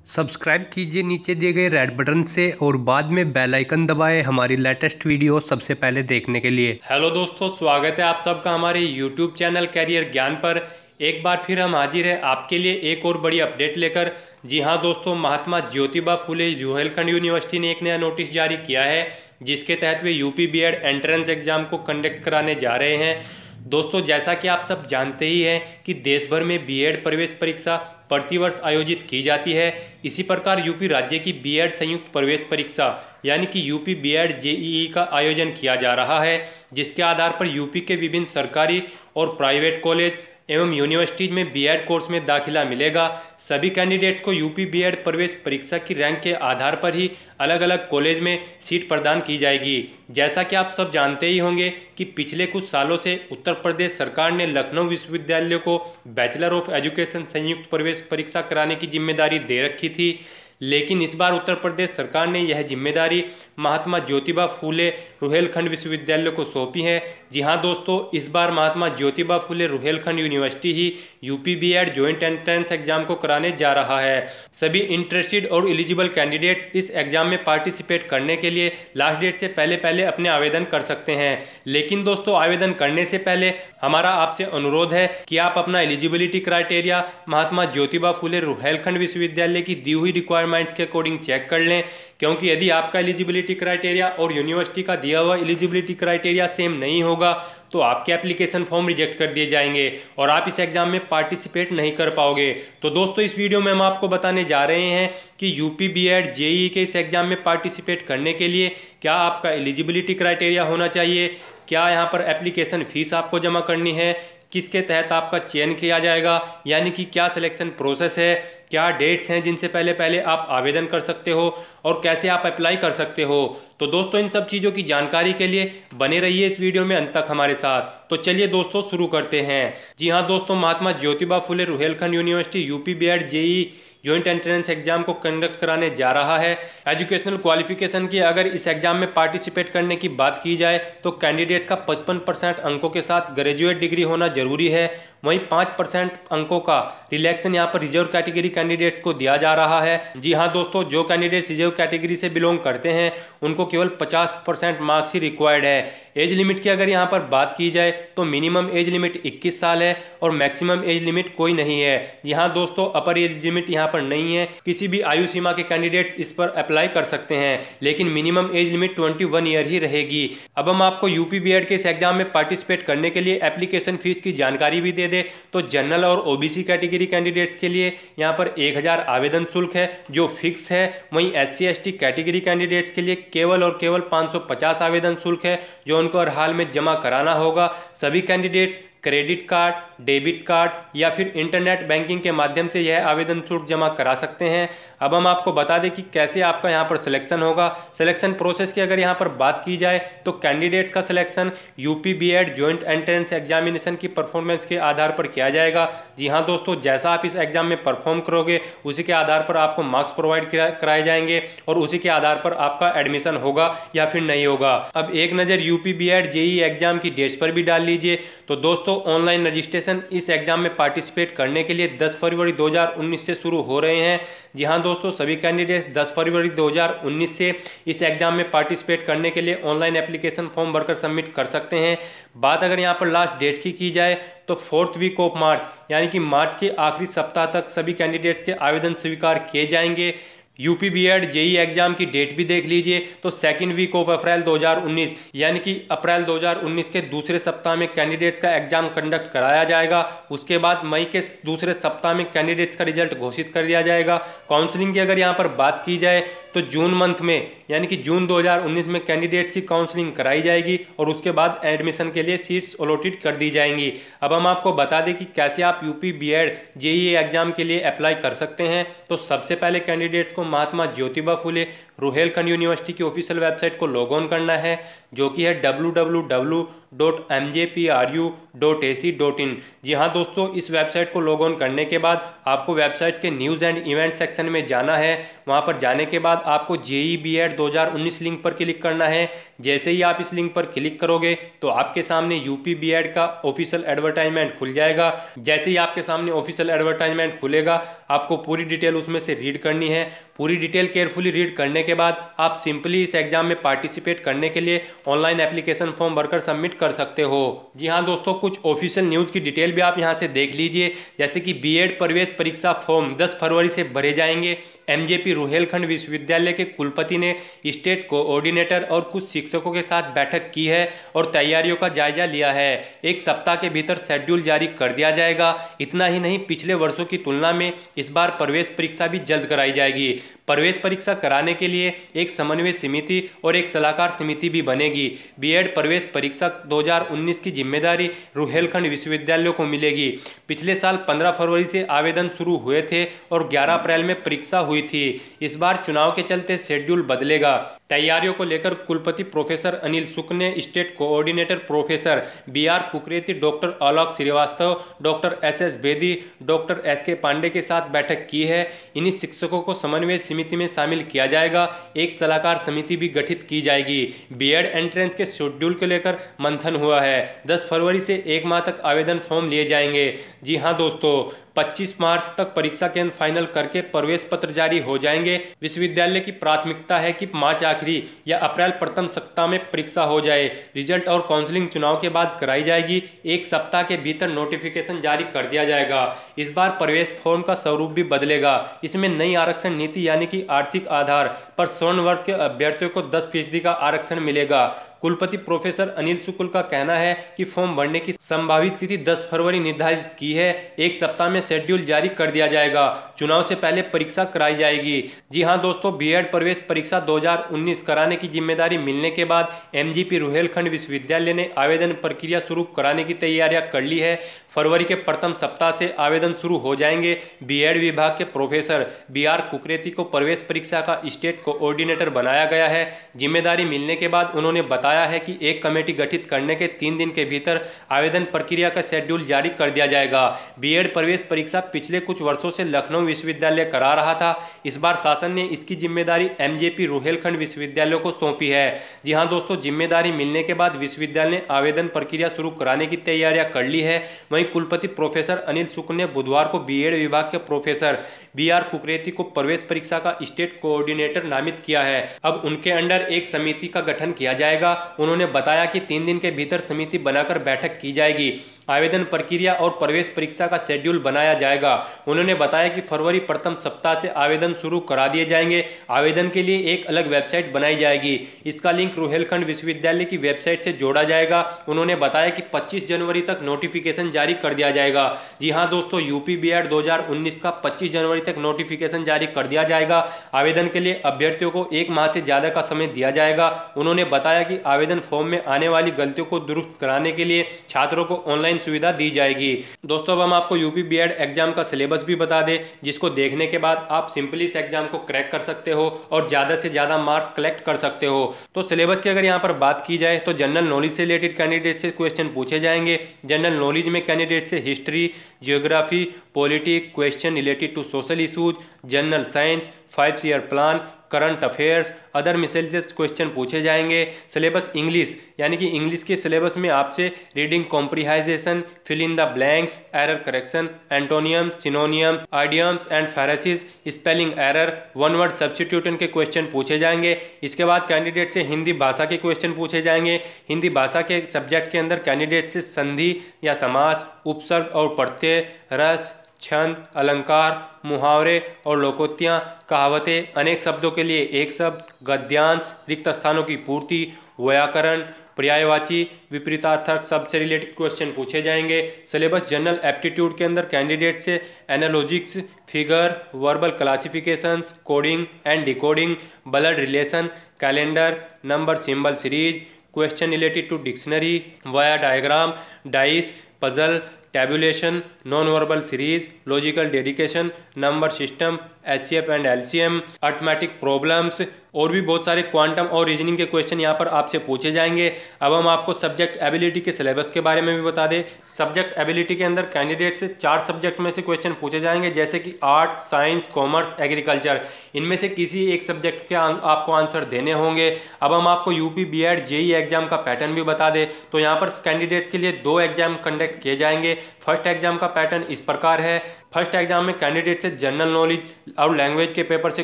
Subscribe कीजिए नीचे दिए गए रेड बटन से और बाद में बेल आइकन दबाएं हमारी लेटेस्ट वीडियो सबसे पहले देखने के लिए। हेलो दोस्तों, स्वागत है आप सबका हमारे यूट्यूब चैनल कैरियर ज्ञान पर। एक बार फिर हम हाजिर हैं आपके लिए एक और बड़ी अपडेट लेकर। जी हां दोस्तों, महात्मा ज्योतिबा फुले रुहेलखंड यूनिवर्सिटी ने एक नया नोटिस जारी किया है जिसके तहत वे यूपी बीएड एंट्रेंस एग्जाम को कंडक्ट कराने जा रहे हैं। दोस्तों, जैसा कि आप सब जानते ही हैं कि देश भर में बीएड प्रवेश परीक्षा प्रतिवर्ष आयोजित की जाती है। इसी प्रकार यूपी राज्य की बीएड संयुक्त प्रवेश परीक्षा यानी कि यूपी बीएड जेईई का आयोजन किया जा रहा है, जिसके आधार पर यूपी के विभिन्न सरकारी और प्राइवेट कॉलेज एवं यूनिवर्सिटीज में बीएड कोर्स में दाखिला मिलेगा। सभी कैंडिडेट्स को यूपी बीएड प्रवेश परीक्षा की रैंक के आधार पर ही अलग अलग कॉलेज में सीट प्रदान की जाएगी। जैसा कि आप सब जानते ही होंगे कि पिछले कुछ सालों से उत्तर प्रदेश सरकार ने लखनऊ विश्वविद्यालय को बैचलर ऑफ एजुकेशन संयुक्त प्रवेश परीक्षा कराने की जिम्मेदारी दे रखी थी, लेकिन इस बार उत्तर प्रदेश सरकार ने यह जिम्मेदारी महात्मा ज्योतिबा फुले रुहेलखंड विश्वविद्यालय को सौंपी है। जी हां दोस्तों, इस बार महात्मा ज्योतिबा फुले रुहेलखंड यूनिवर्सिटी ही UP BEd joint entrance exam को कराने जा रहा है। सभी इंटरेस्टेड और एलिजिबल कैंडिडेट्स इस एग्जाम में पार्टिसिपेट करने के लिए लास्ट डेट से पहले अपने आवेदन कर सकते हैं। लेकिन दोस्तों, आवेदन करने से पहले हमारा आपसे अनुरोध है कि आप अपना एलिजिबिलिटी क्राइटेरिया महात्मा ज्योतिबा फुले रुहेलखंड विश्वविद्यालय की दी हुई रिक्वायरमेंट्स के अकॉर्डिंग चेक कर लें, क्योंकि यदि आपका एलिजिबिलिटी क्राइटेरिया और यूनिवर्सिटी का दिया हुआ एलिजिबिलिटी क्राइटेरिया सेम नहीं होगा तो आपके एप्लीकेशन फॉर्म रिजेक्ट कर दिए जाएंगे और आप इस एग्जाम में पार्टिसिपेट नहीं कर पाओगे। तो दोस्तों, इस वीडियो में हम आपको बताने जा रहे हैं कि यूपी बीएड जेईई के इस एग्जाम में पार्टिसिपेट करने के लिए क्या आपका एलिजिबिलिटी क्राइटेरिया होना चाहिए, क्या यहाँ पर एप्लीकेशन फीस आपको जमा करनी है, किसके तहत आपका चयन किया जाएगा, यानी कि क्या सिलेक्शन प्रोसेस है, क्या डेट्स हैं जिनसे पहले आप आवेदन कर सकते हो और कैसे आप अप्लाई कर सकते हो। तो दोस्तों, इन सब चीज़ों की जानकारी के लिए बने रहिए इस वीडियो में अंत तक हमारे साथ। तो चलिए दोस्तों, शुरू करते हैं। जी हाँ दोस्तों, Mahatma Jyotiba Phule Rohilkhand university UP BEd JEE joint entrance exam को कंडक्ट कराने जा रहा है। एजुकेशनल क्वालिफिकेशन की अगर इस एग्जाम में पार्टिसिपेट करने की बात की जाए तो कैंडिडेट्स का 55% अंकों के साथ ग्रेजुएट डिग्री होना जरूरी है। वहीं 5% अंकों का रिलैक्सेशन यहाँ पर रिजर्व कैटेगरी कैंडिडेट्स को दिया जा रहा है। जी हाँ दोस्तों, जो कैंडिडेट्स रिजर्व कैटेगरी से बिलोंग करते हैं उनको केवल 50% मार्क्स ही रिक्वायर्ड है। एज लिमिट की अगर यहाँ पर बात की जाए तो मिनिमम एज लिमिट 21 साल है और मैक्सिमम एज लिमिट कोई नहीं है। यहाँ दोस्तों, अपर एज लिमिट यहाँ पर नहीं है। किसी भी आयु सीमा के कैंडिडेट्स इस पर अप्लाई कर सकते हैं, लेकिन मिनिमम एज लिमिट 21 ईयर ही रहेगी। अब हम आपको यूपी बीएड के इस एग्जाम में पार्टिसिपेट करने के लिए एप्लीकेशन फीस की जानकारी भी दे दे तो जनरल और ओबीसी कैटेगरी कैंडिडेट्स के लिए यहाँ पर 1000 आवेदन शुल्क है जो फिक्स है। वहीं एससी एसटी कैटेगरी कैंडिडेट्स के लिए केवल और केवल 550 आवेदन शुल्क है जो उनको हर हाल में जमा कराना होगा। सभी candidates credit card, debit card या फिर इंटरनेट बैंकिंग के माध्यम से यह आवेदन शुल्क जमा करा सकते हैं। अब हम आपको बता दें कि कैसे आपका यहाँ पर सिलेक्शन होगा। सिलेक्शन प्रोसेस की अगर यहाँ पर बात की जाए तो कैंडिडेट का selection UP BEd joint entrance examination की परफॉर्मेंस के आधार पर किया जाएगा। जी हाँ दोस्तों, जैसा आप इस एग्जाम में परफॉर्म करोगे उसी के आधार पर आपको मार्क्स प्रोवाइड कराए जाएंगे और उसी के आधार पर आपका एडमिशन होगा या फिर नहीं होगा। अब एक नज़र यूपी बीएड जेईई एग्जाम की डेट्स पर भी डाल लीजिए। तो दोस्तों, ऑनलाइन रजिस्ट्रेशन इस एग्जाम में पार्टिसिपेट करने के लिए 10 फरवरी 2019 से शुरू हो रहे हैं। जी हां दोस्तों, सभी कैंडिडेट्स 10 फरवरी 2019 से इस एग्जाम में पार्टिसिपेट करने के लिए ऑनलाइन एप्लीकेशन फॉर्म भरकर सबमिट कर सकते हैं। बात अगर यहां पर लास्ट डेट की जाए तो 4th वीक ऑफ मार्च यानी कि मार्च के आखिरी सप्ताह तक सभी कैंडिडेट्स के आवेदन स्वीकार किए जाएंगे। यूपी बीएड जेईई एग्जाम की डेट भी देख लीजिए तो 2nd वीक ऑफ अप्रैल 2019 यानी कि अप्रैल 2019 के दूसरे सप्ताह में कैंडिडेट्स का एग्जाम कंडक्ट कराया जाएगा। उसके बाद मई के दूसरे सप्ताह में कैंडिडेट्स का रिजल्ट घोषित कर दिया जाएगा। काउंसलिंग की अगर यहाँ पर बात की जाए तो जून मंथ में यानी कि जून 2019 में कैंडिडेट्स की काउंसलिंग कराई जाएगी और उसके बाद एडमिशन के लिए सीट्स अलॉटेड कर दी जाएंगी। अब हम आपको बता दें कि कैसे आप यूपी बीएड जेईई एग्जाम के लिए अप्लाई कर सकते हैं। तो सबसे पहले कैंडिडेट्स को महात्मा ज्योतिबा फुले रुहेलखंड यूनिवर्सिटी की ऑफिशियल वेबसाइट को लॉग ऑन करना है, जो कि है www.mjpru.ac.in। जी हाँ दोस्तों, इस वेबसाइट को लॉग ऑन करने के बाद आपको वेबसाइट के न्यूज़ एंड इवेंट सेक्शन में जाना है। वहाँ पर जाने के बाद आपको जेईई बीएड 2019 लिंक पर क्लिक करना है। जैसे ही आप इस लिंक पर क्लिक करोगे तो आपके सामने यूपी बीएड का ऑफिशियल एडवर्टाइजमेंट खुल जाएगा। जैसे ही आपके सामने ऑफिशियल एडवर्टाइजमेंट खुलेगा, आपको पूरी डिटेल उसमें से रीड करनी है। पूरी डिटेल केयरफुली रीड करने के बाद आप सिंपली इस एग्जाम में पार्टिसिपेट करने के लिए ऑनलाइन एप्लीकेशन फॉर्म भरकर सबमिट कर सकते हो। जी हाँ दोस्तों, कुछ ऑफिशियल न्यूज़ की डिटेल भी आप यहाँ से देख लीजिए। जैसे कि बीएड प्रवेश परीक्षा फॉर्म 10 फरवरी से भरे जाएंगे। एमजेपी रुहेलखंड विश्वविद्यालय के कुलपति ने स्टेट कोऑर्डिनेटर और कुछ शिक्षकों के साथ बैठक की है और तैयारियों का जायजा लिया है। एक सप्ताह के भीतर शेड्यूल जारी कर दिया जाएगा। इतना ही नहीं, पिछले वर्षों की तुलना में इस बार प्रवेश परीक्षा भी जल्द कराई जाएगी। प्रवेश परीक्षा कराने के लिए एक समन्वय समिति और एक सलाहकार समिति भी बनेगी। बीएड प्रवेश परीक्षा 2019 की जिम्मेदारी रुहेलखंड विश्वविद्यालयों को मिलेगी। पिछले साल 15 फरवरी से आवेदन शुरू हुए थे और 11 अप्रैल में परीक्षा हुई थी। इस बार चुनाव के चलते शेड्यूल बदलेगा। तैयारियों को लेकर कुलपति प्रोफेसर अनिल शुक्ल ने state coordinator professor BR Kukreti, doctor Alok Srivastava, doctor SS Bedi, doctor SK Pandey के साथ बैठक की है। इन्हीं शिक्षकों को समन्वय समिति में शामिल किया जाएगा। एक सलाहकार समिति भी गठित की जाएगी। बीएड एंट्रेंस के शेड्यूल को लेकर मंथन हुआ है। 10 फरवरी से 1 माह तक आवेदन फॉर्म लिए जाएंगे। जी हाँ दोस्तों, 25 मार्च तक परीक्षा केंद्र फाइनल करके प्रवेश पत्र जारी हो जाएंगे। विश्वविद्यालय की प्राथमिकता है कि मार्च आखिरी या अप्रैल प्रथम सप्ताह में परीक्षा हो जाए। रिजल्ट और काउंसलिंग चुनाव के बाद कराई जाएगी। 1 सप्ताह के भीतर नोटिफिकेशन जारी कर दिया जाएगा। इस बार प्रवेश फॉर्म का स्वरूप भी बदलेगा। इसमें नई आरक्षण नीति यानी कि आर्थिक आधार पर स्वर्ण वर्ग के अभ्यर्थियों को 10% का आरक्षण मिलेगा। कुलपति प्रोफेसर अनिल शुक्ल का कहना है कि फॉर्म भरने की संभावित तिथि 10 फरवरी निर्धारित की है। 1 सप्ताह में शेड्यूल जारी कर दिया जाएगा। चुनाव से पहले परीक्षा कराई जाएगी। जी हाँ दोस्तों, बीएड प्रवेश परीक्षा 2019 कराने की जिम्मेदारी मिलने के बाद एमजीपी रुहेलखंड विश्वविद्यालय ने आवेदन प्रक्रिया शुरू कराने की तैयारियां कर ली है। फरवरी के प्रथम सप्ताह से आवेदन शुरू हो जाएंगे। बीएड विभाग के प्रोफेसर बीआर कुकरेती को प्रवेश परीक्षा का स्टेट कोऑर्डिनेटर बनाया गया है। जिम्मेदारी मिलने के बाद उन्होंने बताया है कि एक कमेटी गठित करने के 3 दिन के भीतर आवेदन प्रक्रिया का शेड्यूल जारी कर दिया जाएगा। बीएड प्रवेश परीक्षा पिछले कुछ वर्षों से लखनऊ विश्वविद्यालय करा रहा था। इस बार शासन ने इसकी जिम्मेदारी एमजेपी रुहेलखंड विश्वविद्यालय को सौंपी है। जी हाँ दोस्तों, जिम्मेदारी मिलने के बाद विश्वविद्यालय ने आवेदन प्रक्रिया शुरू कराने की तैयारियां कर ली है। वहीं कुलपति प्रोफेसर अनिल शुक्ल ने बुधवार को बीएड विभाग के प्रोफेसर बीआर कुकरेती को प्रवेश परीक्षा का स्टेट कोऑर्डिनेटर नामित किया है। अब उनके अंडर एक समिति का गठन किया जाएगा। उन्होंने बताया कि 3 दिन के भीतर समिति बनाकर बैठक की जाएगी। आवेदन प्रक्रिया और प्रवेश परीक्षा का शेड्यूल बनाया जाएगा। उन्होंने बताया कि फरवरी प्रथम सप्ताह से आवेदन शुरू करा दिए जाएंगे। आवेदन के लिए एक अलग वेबसाइट बनाई जाएगी। इसका लिंक रुहेलखंड विश्वविद्यालय की वेबसाइट से जोड़ा जाएगा। उन्होंने बताया कि 25 जनवरी तक नोटिफिकेशन जारी कर दिया जाएगा। जी हाँ दोस्तों, यूपी बीएड 2019 का 25 जनवरी तक नोटिफिकेशन जारी कर दिया जाएगा। आवेदन के लिए अभ्यर्थियों को 1 माह से ज्यादा का समय दिया जाएगा। उन्होंने बताया कि आवेदन फॉर्म में आने वाली गलतियों को दुरुस्त कराने के लिए छात्रों को ऑनलाइन सुविधा दी जाएगी। दोस्तों, अब हम आपको यूपी बीएड एग्जाम का सिलेबस भी बता दें, जिसको देखने के बाद आप सिंपली इस एग्जाम को क्रैक कर सकते हो और ज्यादा से ज्यादा मार्क कलेक्ट कर सकते हो। तो सिलेबस की अगर यहाँ पर बात की जाए तो जनरल नॉलेज से रिलेटेड कैंडिडेट से क्वेश्चन पूछे जाएंगे। जनरल नॉलेज में कैंडिडेट से history, geography, politics, question related to social issues, general science, 5 year plan, current affairs, other miscellaneous question पूछे जाएंगे। सिलेबस इंग्लिश यानी कि इंग्लिश के सिलेबस में आपसे reading comprehension, fill in the blanks, error correction, antonyms, synonyms, idioms and phrases, spelling error, one word substitution के question पूछे जाएंगे। इसके बाद कैंडिडेट से हिंदी भाषा के क्वेश्चन पूछे जाएंगे। हिंदी भाषा के सब्जेक्ट के अंदर कैंडिडेट से संधि या समास, उपसर्ग और प्रत्यय, रस, छंद, अलंकार, मुहावरे और लोकोक्तियाँ, कहावतें, अनेक शब्दों के लिए एक शब्द, गद्यांश, रिक्त स्थानों की पूर्ति, व्याकरण, पर्यायवाची, विपरीतार्थक शब्द से रिलेटेड क्वेश्चन पूछे जाएंगे। सिलेबस जनरल एप्टीट्यूड के अंदर कैंडिडेट से analogies, figure, verbal classifications, coding and decoding, blood relation, calendar, number symbol series, question related to dictionary, via diagram, dice, puzzle, tabulation, non verbal series, logical dedication, number system, HCF and LCM, arithmetic problems और भी बहुत सारे quantum और reasoning के question यहाँ पर आपसे पूछे जाएंगे। अब हम आपको सब्जेक्ट एबिलिटी के सिलेबस के बारे में भी बता दें। सब्जेक्ट एबिलिटी के अंदर कैंडिडेट से 4 सब्जेक्ट में से क्वेश्चन पूछे जाएंगे, जैसे कि आर्ट, साइंस, कॉमर्स, एग्रीकल्चर। इनमें से किसी एक सब्जेक्ट के आपको आंसर देने होंगे। अब हम आपको यूपी बीएड जेईई एग्जाम का पैटर्न भी बता दें। तो यहाँ पर कैंडिडेट्स के लिए 2 एग्जाम कंडक्ट किए जाएंगे। फर्स्ट एग्जाम का पैटर्न इस प्रकार है। फर्स्ट एग्जाम में कैंडिडेट से जनरल नॉलेज और लैंग्वेज के पेपर से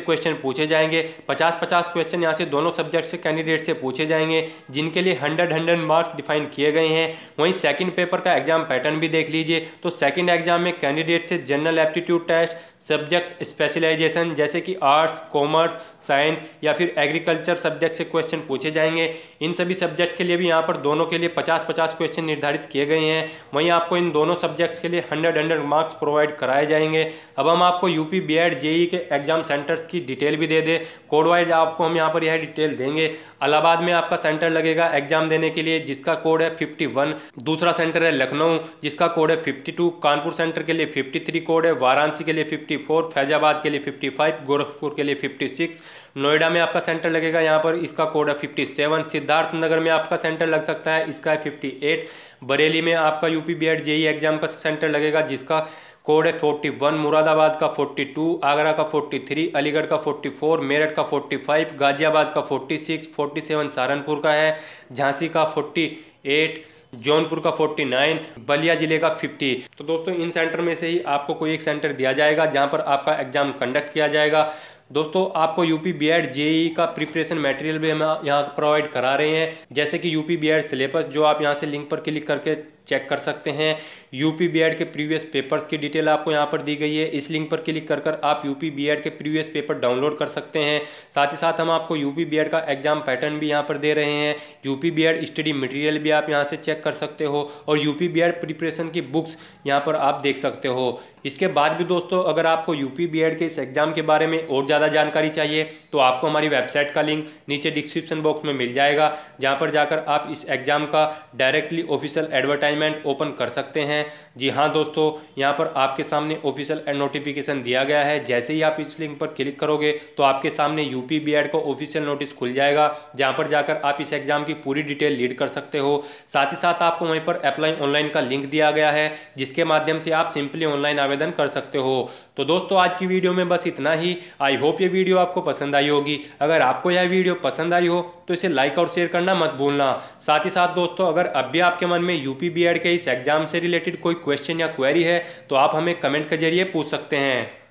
क्वेश्चन पूछे जाएंगे। 50-50 क्वेश्चन यहाँ से दोनों सब्जेक्ट से कैंडिडेट से पूछे जाएंगे, जिनके लिए 100 मार्क्स डिफाइन किए गए हैं। वहीं सेकंड पेपर का एग्जाम पैटर्न भी देख लीजिए। तो सेकंड एग्जाम में कैंडिडेट से general aptitude test, subject specialization जैसे कि आर्ट्स, कॉमर्स, साइंस या फिर एग्रीकल्चर सब्जेक्ट से क्वेश्चन पूछे जाएंगे। इन सभी सब्जेक्ट के लिए भी यहाँ पर दोनों के लिए 50-50 क्वेश्चन निर्धारित किए गए हैं। वहीं आपको इन दोनों सब्जेक्ट्स के लिए 100 मार्क्स प्रोवाइड कराए जाएंगे। अब हम आपको यूपी बीएड जेईई के एग्जाम सेंटर्स की डिटेल भी दे दें। कोड वाइज आपको हम यहाँ पर यह डिटेल देंगे। इलाहाबाद में आपका सेंटर लगेगा एग्जाम देने के लिए, जिसका कोड है 51। दूसरा सेंटर है लखनऊ, जिसका कोड है 52। कानपुर सेंटर के लिए 53 कोड है। वाराणसी के लिए 54, फैजाबाद के लिए 55, गोरखपुर के लिए 56। नोएडा में आपका सेंटर लगेगा, यहाँ पर इसका कोड है 57। सिद्धार्थनगर में आपका सेंटर लग सकता है, इसका है 58। बरेली में आपका यूपी बीएड जेईई एग्जाम का सेंटर लगेगा, जिसका कोड है 41। मुरादाबाद का 42, आगरा का 43, अलीगढ़ का 44, मेरठ का 45, गाजियाबाद का 46, 47 सहारनपुर का है, झांसी का 48, जौनपुर का 49, बलिया जिले का 50। तो दोस्तों इन सेंटर में से ही आपको कोई एक सेंटर दिया जाएगा जहां पर आपका एग्जाम कंडक्ट किया जाएगा। दोस्तों आपको यूपी बीएड जेईई का प्रिपरेशन मटेरियल भी हम यहाँ प्रोवाइड करा रहे हैं, जैसे कि यूपी बीएड सिलेबस, जो आप यहाँ से लिंक पर क्लिक करके चेक कर सकते हैं। यूपी बीएड के प्रीवियस पेपर्स की डिटेल आपको यहाँ पर दी गई है। इस लिंक पर क्लिक कर आप यूपी बीएड के प्रीवियस पेपर डाउनलोड कर सकते हैं। साथ ही साथ हम आपको यूपी बीएड का एग्जाम पैटर्न भी यहाँ पर दे रहे हैं। यूपी बीएड स्टडी मटेरियल भी आप यहाँ से चेक कर सकते हो और यूपी बीएड प्रिपरेशन की बुक्स यहाँ पर आप देख सकते हो। इसके बाद भी दोस्तों अगर आपको यूपी बीएड के इस एग्जाम के बारे में और ज़्यादा जानकारी चाहिए तो आपको हमारी वेबसाइट का लिंक नीचे डिस्क्रिप्शन बॉक्स में मिल जाएगा, जहाँ पर जाकर आप इस एग्जाम का डायरेक्टली ऑफिशियल एडवर्टाइजमेंट ओपन कर सकते हैं। जी हाँ दोस्तों, यहाँ पर आपके सामने ऑफिशियल नोटिफिकेशन दिया गया है। जैसे ही आप इस लिंक पर क्लिक करोगे तो आपके सामने यूपी बीएड का ऑफिशियल नोटिस खुल जाएगा, जहाँ पर जाकर आप इस एग्जाम की पूरी डिटेल रीड कर सकते हो। साथ ही साथ आपको वहीं पर अप्लाई ऑनलाइन का लिंक दिया गया है, जिसके माध्यम से आप सिंपली ऑनलाइन आवेदन कर सकते हो। तो दोस्तों आज की वीडियो में बस इतना ही। आई होप ये वीडियो आपको पसंद आई होगी। अगर आपको यह वीडियो पसंद आई हो तो इसे लाइक और शेयर करना मत भूलना। साथ ही साथ दोस्तों अगर अब भी आपके मन में यूपी बीएड के इस एग्जाम से रिलेटेड कोई क्वेश्चन या क्वेरी है तो आप हमें कमेंट के जरिए पूछ सकते हैं।